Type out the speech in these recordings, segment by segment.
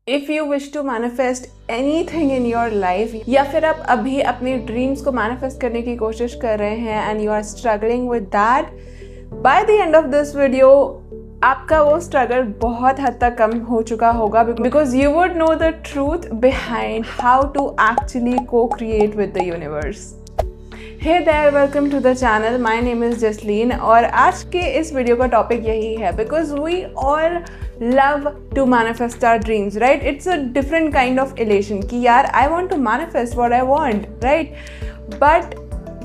If you wish to manifest anything in your life, या फिर आप अभी अपने ड्रीम्स को मैनिफेस्ट करने की कोशिश कर रहे हैं and you are struggling with that, by the end of this video आपका वो स्ट्रगल बहुत हद तक कम हो चुका होगा, because you would know the truth behind how to actually cocreate with the universe. Hey there, welcome to the channel. My name is Jasleen और आज के इस वीडियो का टॉपिक यही है because we all love to manifest our dreams, right? It's a different kind of elation कि यार I want to manifest what I want, right? But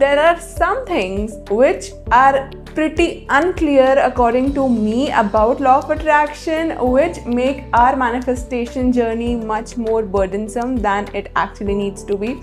there are some things which are pretty unclear according to me about law of attraction, which make our manifestation journey much more burdensome than it actually needs to be.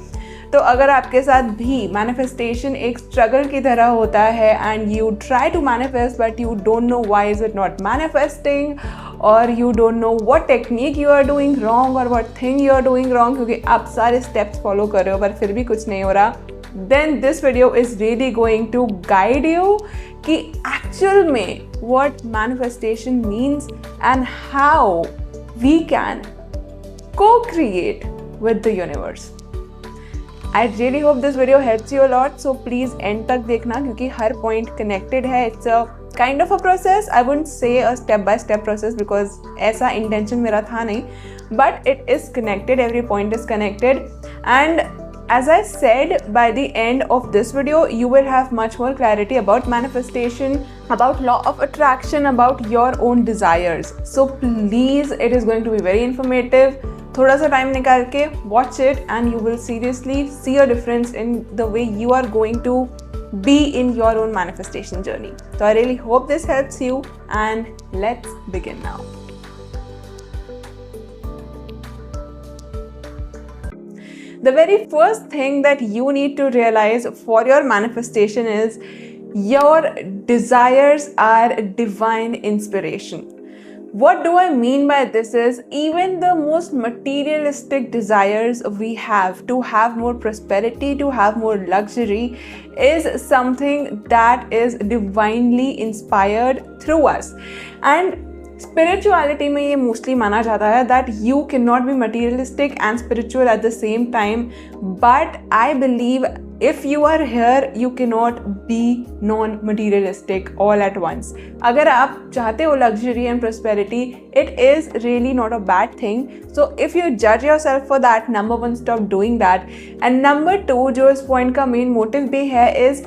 तो अगर आपके साथ भी manifestation एक struggle की तरह होता है and you try to manifest but you don't know why is it not manifesting, और you don't know what technique you are doing wrong और what thing you are doing wrong, क्योंकि आप सारे स्टेप्स फॉलो कर रहे हो पर फिर भी कुछ नहीं हो रहा, then this video is really going to guide you कि एक्चुअल में what manifestation means and how we can cocreate with the universe. I really hope this video helps you a lot, so please end तक देखना क्योंकि हर point connected है. It's a kind of a process. I wouldn't say a step by step process because ऐसा intention मेरा था नहीं, but it is connected. Every point is connected, and as I said, by the end of this video, you will have much more clarity about manifestation, about law of attraction, about your own desires. So please, it is going to be very informative. थोड़ा सा time निकाल के watch it and you will seriously see a difference in the way you are going to be in your own manifestation journey. So I really hope this helps you, and let's begin now. The very first thing that you need to realize for your manifestation is your desires are divine inspiration. What do I mean by this is, even the most materialistic desires we have to have more prosperity, to have more luxury, is something that is divinely inspired through us. And spirituality में ये mostly माना जाता है that you cannot be materialistic and spiritual at the same time, but I believe if you are here you cannot be non-materialistic all at once. अगर आप चाहते हो luxury and prosperity, it is really not a bad thing. So if you judge yourself for that, number one, stop doing that. And number two, जो इस point का main motive भी है, is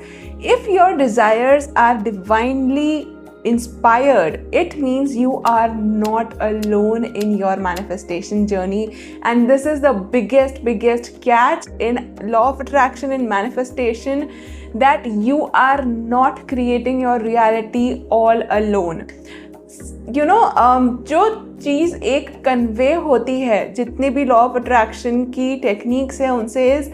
if your desires are divinely inspired, it means you are not alone in your manifestation journey. And this is the biggest catch in law of attraction and manifestation, that you are not creating your reality all alone. You know, जो चीज़ एक convey होती है जितने भी law of attraction की techniques है उनसे, is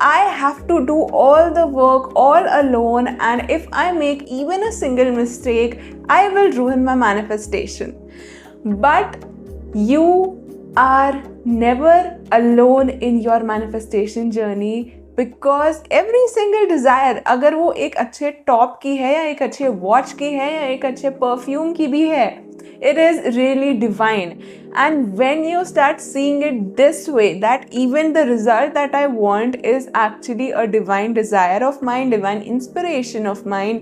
I have to do all the work all alone, and if I make even a single mistake, I will ruin my manifestation. But you are never alone in your manifestation journey, because every single desire, अगर वो एक अच्छे top की है या एक अच्छे watch की है या एक अच्छे परफ्यूम की भी है, it is really divine. And when you start seeing it this way, that even the result that I want is actually a divine desire of mine, divine inspiration of mine,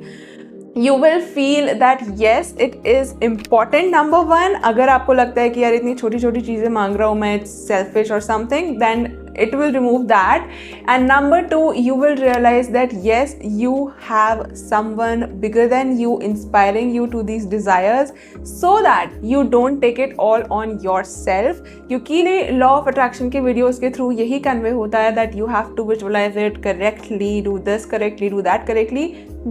you will feel that yes, it is important. Number one, अगर आपको लगता है कि यार इतनी छोटी छोटी चीज़ें मांग रहा हूँ मैं, it's selfish or something, then it will remove that. And number two, you will realize that yes, you have someone bigger than you inspiring you to these desires, so that you don't take it all on yourself. क्योंकि law of attraction के videos के through यही convey होता है that you have to visualize it correctly, do this correctly, do that correctly.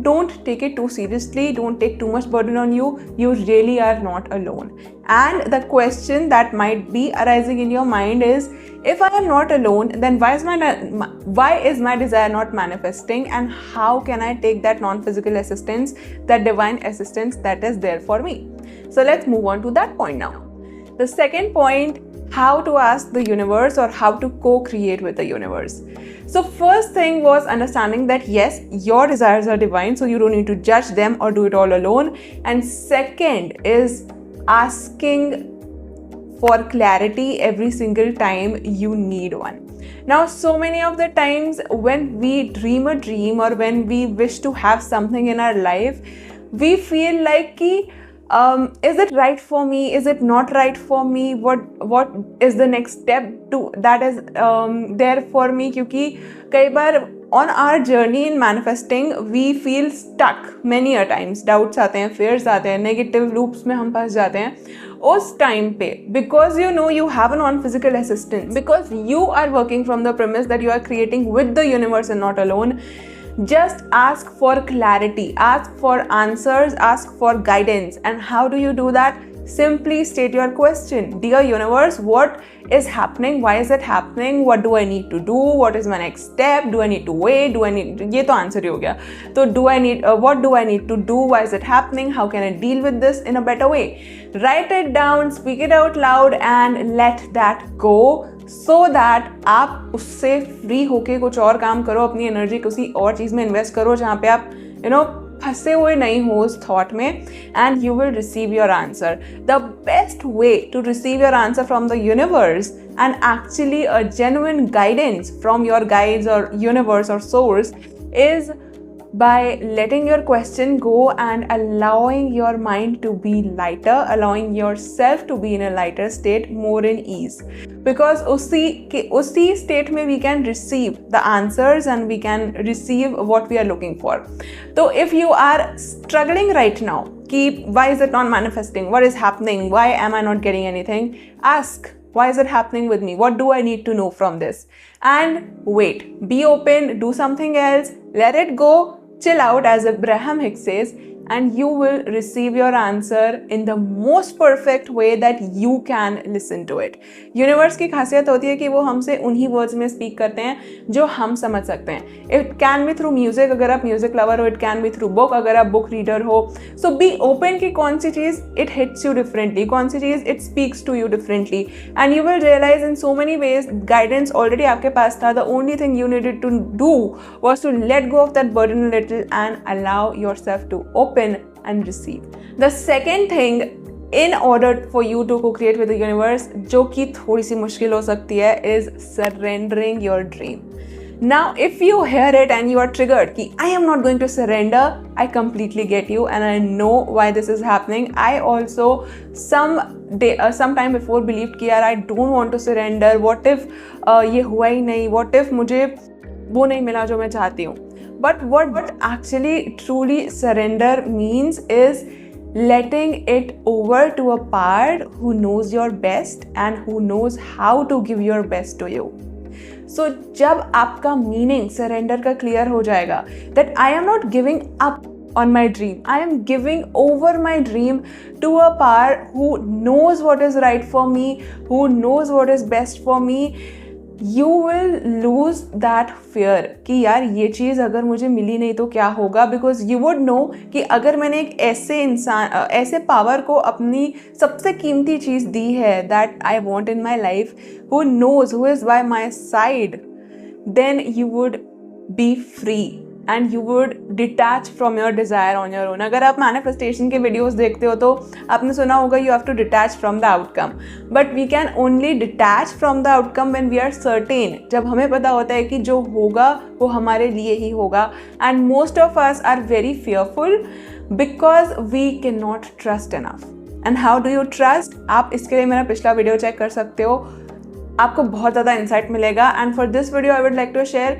Don't take it too seriously, don't take too much burden on you. You really are not alone. And the question that might be arising in your mind is, if I am not alone, then why is my desire not manifesting, and how can I take that non-physical assistance, that divine assistance that is there for me? So let's move on to that point now. The second point, how to ask the universe or how to co-create with the universe. So first thing was understanding that yes, your desires are divine, so you don't need to judge them or do it all alone. And second is asking for clarity every single time you need one. Now, so many of the times when we dream a dream or when we wish to have something in our life, we feel like ki, is it right for me? Is it not right for me? What is the next step to that is there for me? क्योंकि कई बार on our journey in manifesting we feel stuck many a times. Doubts आते हैं, fears आते हैं, negative loops में हम फंस जाते हैं. उस टाइम पे because you know you have a non-physical assistant, because you are working from the premise that you are creating with the universe and not alone, just ask for clarity, ask for answers, ask for guidance. And how do you do that? Simply state your question. Dear universe, what is happening? Why is it happening? What do I need to do? What is my next step? Do I need to wait? Do I need, ये तो answer ही हो गया. तो do I need, what do I need to do? Why is it happening? How can I deal with this in a better way? Write it down, speak it out loud and let that go, so that आप उससे free होके कुछ और काम करो, अपनी energy किसी और चीज़ में इन्वेस्ट करो जहाँ पे आप फंसे हुए नहीं हो उस थॉट में, and you will receive your answer. The best way to receive your answer from the universe and actually a genuine guidance from your guides और यूनिवर्स और source is by letting your question go and allowing your mind to be lighter, allowing yourself to be in a lighter state, more in ease. Because usi state mein we can receive the answers and we can receive what we are looking for. So if you are struggling right now, why is it not manifesting? What is happening? Why am I not getting anything? Ask. Why is it happening with me? What do I need to know from this? And wait, be open, do something else, let it go, chill out, as Abraham Hicks says, and you will receive your answer in the most perfect way that you can listen to it. Universe की खासियत होती है कि वो हमसे उन्हीं words में speak करते हैं जो हम समझ सकते हैं. It can be through music अगर आप म्यूजिक लवर हो, it can be through book अगर आप बुक रीडर हो. सो बी ओपन कि कौन सी चीज़ इट हिट्स यू डिफरेंटली, कौन सी चीज़ it speaks to you differently, and you will realize in so many ways guidance already आपके पास था. The only thing you needed to do was to let go of that burden little and allow yourself to open and receive. The second thing in order for you to co-create with the universe, जो कि थोड़ी सी मुश्किल हो सकती है, is surrendering your dream. Now, if you hear it and you are triggered कि I am not going to surrender, I completely get you and I know why this is happening. I also some time before believed कि यार I don't want to surrender. What if ये हुआ ही नहीं? What if मुझे वो नहीं मिला जो मैं चाहती हूँ? But what actually truly surrender means is letting it over to a part who knows your best and who knows how to give your best to you. So जब आपका meaning surrender का clear हो जाएगा that I am not giving up on my dream, I am giving over my dream to a part who knows what is right for me, who knows what is best for me, you will lose that fear कि यार ये चीज़ अगर मुझे मिली नहीं तो क्या होगा. Because you would know कि अगर मैंने एक ऐसे पावर को अपनी सबसे कीमती चीज़ दी है that I want in my life, who knows, who is by my side, then you would be free and you would detach from your desire on your own. अगर आप manifestation के videos देखते हो तो आपने सुना होगा you have to detach from the outcome. But we can only detach from the outcome when we are certain. जब हमें पता होता है कि जो होगा वो हमारे लिए ही होगा. And most of us are very fearful because we cannot trust enough. And how do you trust? आप इसके लिए मेरा पिछला video check कर सकते हो. आपको बहुत ज़्यादा insight मिलेगा. And for this video I would like to share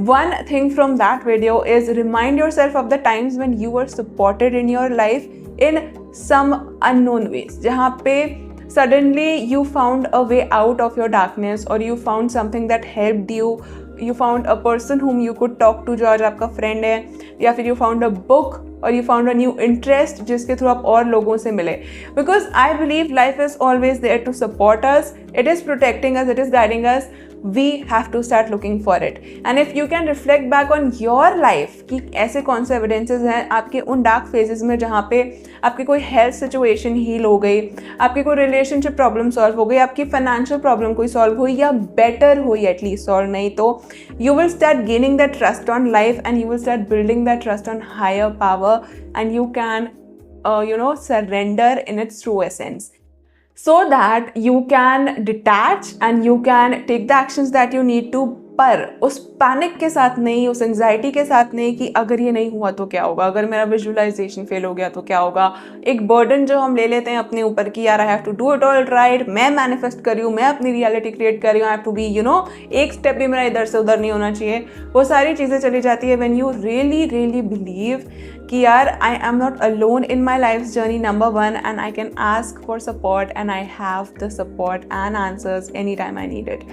one thing from that video is remind yourself of the times when you were supported in your life in some unknown ways, जहाँ पे suddenly you found a way out of your darkness or you found something that helped you, you found a person whom you could talk to जो आज आपका friend है, या फिर you found a book or you found a new interest जिसके through आप और लोगों से मिले. Because I believe life is always there to support us, it is protecting us, it is guiding us. We have to start looking for it. And if you can reflect back on your life कि ऐसे कौन से evidences हैं आपके उन dark phases में जहाँ पे आपकी कोई health situation heal हो गई, आपकी कोई relationship problem solve हो गई, आपकी financial problem कोई solve हुई या better हुई at least solve नहीं, तो you will start gaining that trust on life and you will start building that trust on higher power and you can surrender in its true essence. so that you can detach and you can take the actions that you need to. पर उस panic के साथ नहीं, उस anxiety के साथ नहीं कि अगर ये नहीं हुआ तो क्या होगा, अगर मेरा विजुअलाइजेशन फेल हो गया तो क्या होगा. एक बर्डन जो हम ले लेते हैं अपने ऊपर कि यार I have to do it all right, मैं मैनिफेस्ट कर रही हूँ, मैं अपनी रियलिटी क्रिएट कर रही हूँ, आई हैव टू बी एक स्टेप भी मेरा इधर से उधर नहीं होना चाहिए. वो सारी चीज़ें चली जाती है when you really really believe कि यार I am not alone in my life journey, number one, and I can ask for support and I have the support and answers any time I need it.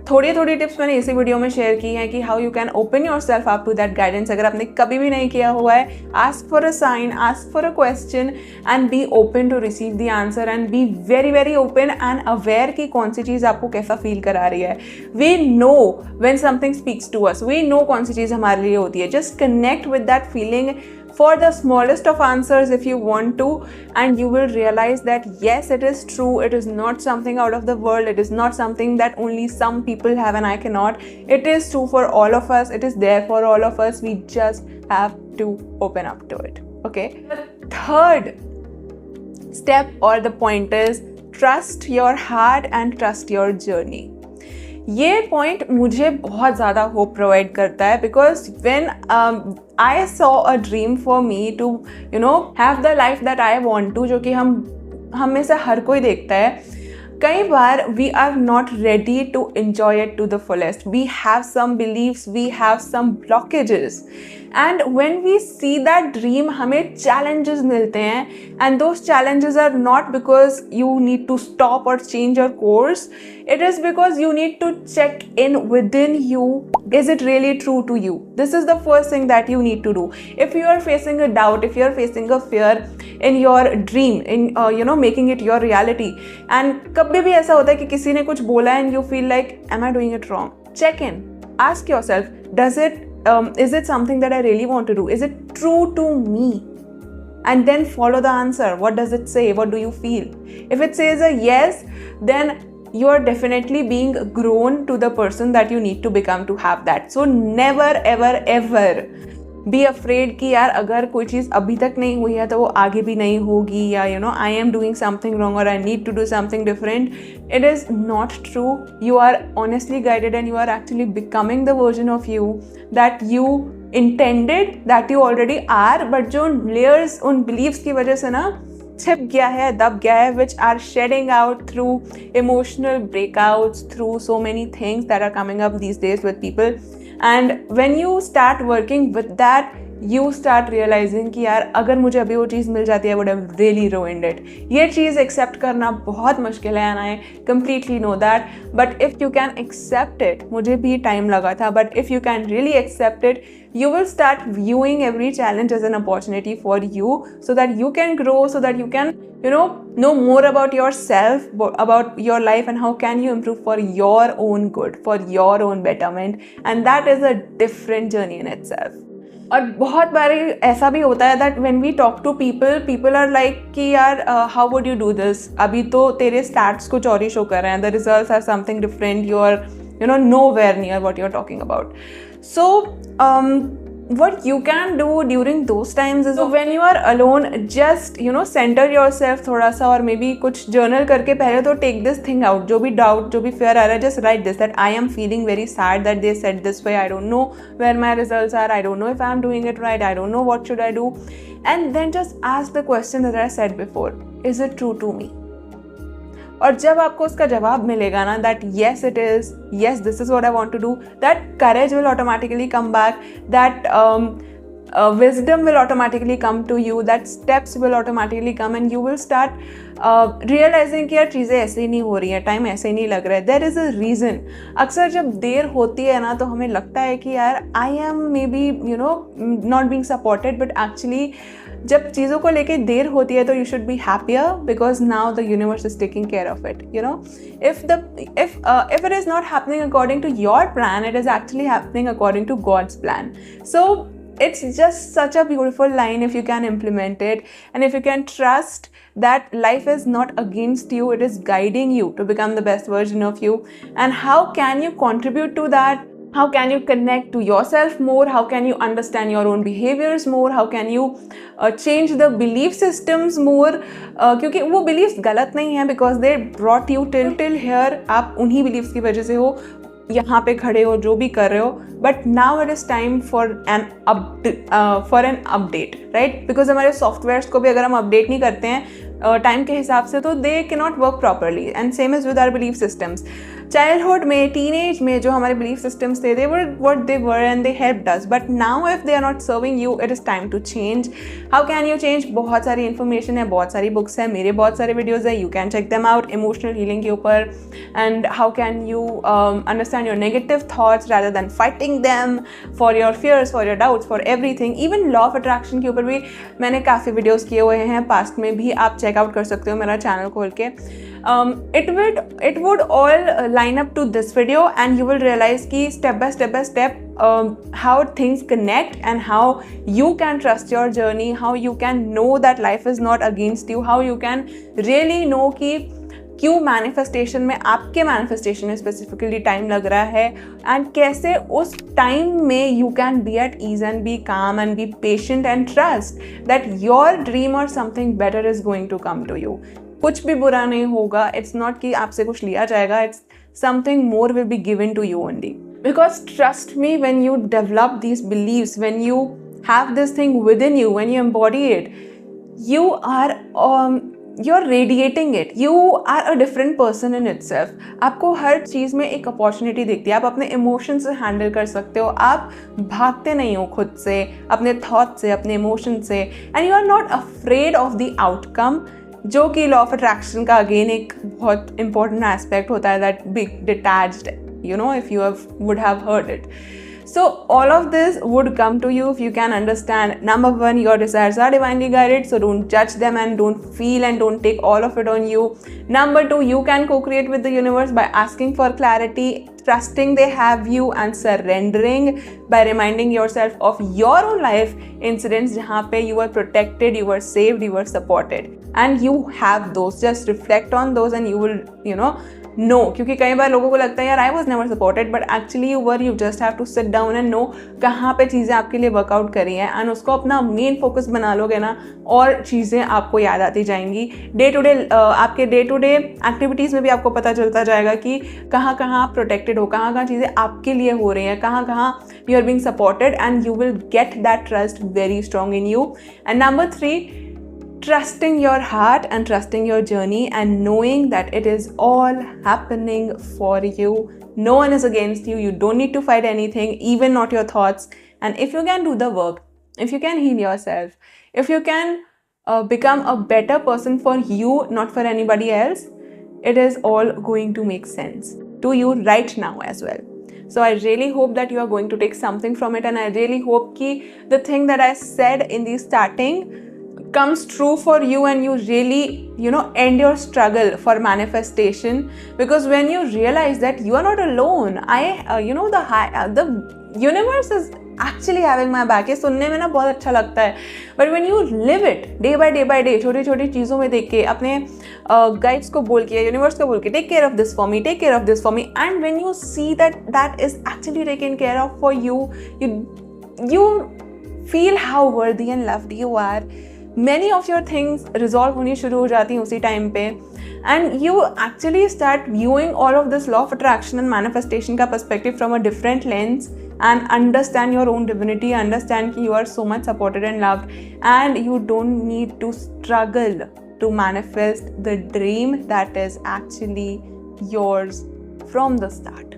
थोड़ी थोड़ी tips मैंने इसी video में share की हैं कि how you can open yourself up to that guidance. अगर आपने कभी भी नहीं किया हुआ है, ask for a sign, ask for a question and be open to receive the answer and be very very open and aware कि कौन सी चीज़ आपको कैसा फील करा रही है. We know when something speaks to us, we know कौन सी चीज़ हमारे लिए होती है. Just connect with that feeling for the smallest of answers if you want to, and you will realize that yes, it is true, it is not something out of the world, it is not something that only some people have and I cannot. It is true for all of us, it is there for all of us, we just have to open up to it. Okay, the third step or the point is trust your heart and trust your journey. ये point मुझे बहुत ज़्यादा hope provide करता है because when I saw a dream for me to have the life that I want to, जो कि हम में से हर कोई देखता है. कई बार we are not ready to enjoy it to the fullest. We have some believes, we have some blockages, and when we see that dream हमें चैलेंजेस मिलते हैं, and those challenges are not because you need to stop or change your course. It is because you need to check in within you. Is it really true to you? This is the first thing that you need to do. If you are facing a doubt, if you are facing a fear in your dream, in making it your reality, and कभी भी ऐसा होता है कि किसी ने कुछ बोला and you feel like, am I doing it wrong? Check in. Ask yourself, is it something that I really want to do? Is it true to me? And then follow the answer. What does it say? What do you feel? If it says a yes, then you are definitely being grown to the person that you need to become to have that. So never ever ever be afraid कि यार अगर कोई चीज़ अभी तक नहीं हुई है तो वो आगे भी नहीं होगी, या I am doing something wrong or I need to do something different. It is not true. You are honestly guided and you are actually becoming the version of you that you intended, that you already are, but जो layers उन beliefs की वजह से ना छिप गया है, दब गया है, which are shedding out through emotional breakouts, through so many things that are coming up these days with people. And when you start working with that, you start realizing कि यार अगर मुझे अभी वो चीज़ मिल जाती है, would have really ruined it. ये चीज़ accept करना बहुत मुश्किल है, and I completely know that. But if you can accept it, मुझे भी टाइम लगा था, but if you can really accept it, you will start viewing every challenge as an opportunity for you, so that you can grow, so that you can know more about yourself, about your life, and how can you improve for your own good, for your own betterment. And that is a different journey in itself. और बहुत बार ऐसा भी होता है that when we talk to people are like कि यार how would you do this, अभी तो तेरे स्टैट्स कुछ और ही शो कर रहे हैं, the results are something different, you are nowhere near what you're talking about. So what you can do during those times is, when you are alone, just center yourself थोड़ा सा, और maybe कुछ journal करके पहले तो take this thing out, जो भी doubt, जो भी fear आ रहा है, just write this, that I am feeling very sad that they said this way, I don't know where my results are, I don't know if I'm doing it right, I don't know what should I do. And then just ask the question that I said before, is it true to me? और जब आपको उसका जवाब मिलेगा ना, that yes it is, yes this is what I want to do, that courage will automatically come back, that wisdom will automatically come to you, that steps will automatically come, and you will start realizing कि यार चीज़ें ऐसे ही नहीं हो रही हैं, time ऐसे ही नहीं लग रहा है, there is a reason. अक्सर जब देर होती है ना तो हमें लगता है कि यार I am maybe not being supported, but actually जब चीज़ों को लेके देर होती है तो you should be happier, because now the universe is taking care of it. If it is not happening according to your plan, it is actually happening according to God's plan. So it's just such a beautiful line if you can implement it, and if you can trust that life is not against you, it is guiding you to become the best version of you. And how can you contribute to that? how can you connect to yourself more, how can you understand your own behaviors more, how can you change the belief systems more, क्योंकि वो beliefs गलत नहीं है, because they brought you till here, आप उन्हीं beliefs की वजह से हो यहाँ पे खड़े हो, जो भी कर रहे हो, but now it is time for an update, right? Because हमारे सॉफ्टवेयर्स को भी अगर हम अपडेट नहीं करते हैं टाइम के हिसाब से, तो they can not work properly, and same is with our belief systems. Childhood में, टीनेज में जो हमारे बिलीफ सिस्टम्स थे, they were what they were and they helped us, but now if they are not serving you, it is time to change. How can you change? बहुत सारी information है, बहुत सारी बुक्स है, मेरे बहुत सारे वीडियोज़ है, you can check them out emotional healing के ऊपर. And how can you understand your negative thoughts rather than fighting them, for your fears, for your doubts, for everything. Even law of attraction के ऊपर भी मैंने काफ़ी videos किए हुए हैं पास्ट में भी, आप चेकआउट कर सकते हो मेरा चैनल खोल के. It would all line up to this video, and you will realize कि step by step how things connect, and how you can trust your journey, how you can know that life is not against you, how you can really know कि क्यों manifestation में, आपके manifestation में specifically time लग रहा है, and कैसे उस टाइम में you can be at ease and be calm and be patient and trust that your dream or something better is going to come to you. कुछ भी बुरा नहीं होगा, इट्स नॉट कि आपसे कुछ लिया जाएगा, it's something more will be given to you only. Because trust me, when you develop these beliefs, when you have this thing within you, when you embody it, you are you're radiating it. You are a different person in itself. आपको हर चीज़ में एक opportunity दिखती है, आप अपने emotions से handle कर सकते हो, आप भागते नहीं हो खुद से, अपने थॉट से, अपने इमोशन से, and you are not afraid of the outcome, जो कि लॉ ऑफ अट्रैक्शन का अगेन एक बहुत इंपॉर्टेंट एस्पेक्ट होता है, that big detached, you know, if you would have heard it. So all of this would come to you if you can understand, number one, your desires are divinely guided, so don't judge them and don't feel and don't take all of it on you. Number two, you can co-create with the universe by asking for clarity, trusting they have you, and surrendering by reminding yourself of your own life incidents jahan pe you were protected, you were saved, you were supported, and you have those. Just reflect on those and you will, know, क्योंकि कई बार लोगों को लगता है यार I was never supported, but actually you were, you just have to sit down and know कहाँ पे चीज़ें आपके लिए वर्कआउट करी हैं, एंड उसको अपना मेन फोकस बना लोगे ना, और चीज़ें आपको याद आती जाएंगी. डे टू डे आपके डे टू डे एक्टिविटीज़ में भी आपको पता चलता जाएगा कि कहाँ कहाँ आप प्रोटेक्टेड हो, कहाँ कहाँ चीज़ें आपके लिए हो रही हैं, कहाँ कहाँ you are being supported, and you will get that trust very strong in you. And number three, trusting your heart and trusting your journey and knowing that it is all happening for you. No one is against you. You don't need to fight anything, even not your thoughts. And if you can do the work, if you can heal yourself, if you can become a better person for you, not for anybody else, it is all going to make sense to you right now as well. So I really hope that you are going to take something from it, and I really hope ki the thing that I said in the starting comes true for you, and you really end your struggle for manifestation, because when you realize that you are not alone, the universe is actually having my back. ये सुनने में ना बहुत अच्छा लगता है, but when you live it day by day, छोटी छोटी चीज़ों में देख के, अपने गाइड्स को बोल के, यूनिवर्स को बोल के, take care of this for me, take care of this for me, and when you see that is actually taken care of for you, you feel how worthy and loved you are. Many of your things resolve होनी शुरू हो जाती हैं उसी time पे, and you actually start viewing all of this law of attraction and manifestation का perspective from a different lens, and understand your own divinity, understand कि you are so much supported and loved, and you don't need to struggle to manifest the dream that is actually yours from the start.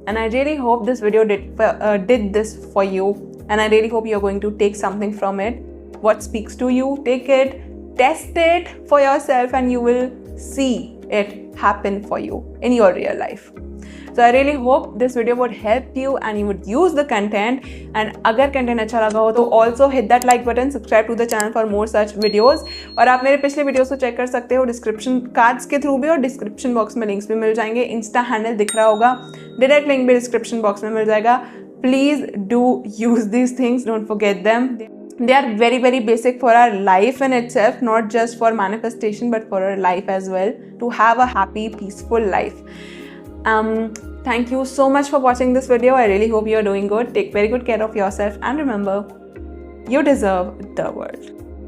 And I really hope this video did this for you, and I really hope you're going to take something from it. What speaks to you, take it, test it for yourself, and you will see it happen for you in your real life. So I really hope this video would help you and you would use the content. And अगर content अच्छा लगा हो तो also hit that like button, subscribe to the channel for more such videos. और आप मेरे पिछले videos को चेक कर सकते हो डिस्क्रिप्शन कार्ड्स के थ्रू भी, और डिस्क्रिप्शन बॉक्स में लिंक्स भी मिल जाएंगे. इंस्टा हैंडल दिख रहा होगा, डायरेक्ट लिंक भी डिस्क्रिप्शन बॉक्स में मिल जाएगा. Please do use these things, don't forget them. They are very, very basic for our life in itself, not just for manifestation, but for our life as well, to have a happy, peaceful life. Thank you so much for watching this video. I really hope you're doing good. Take very good care of yourself and remember, you deserve the world.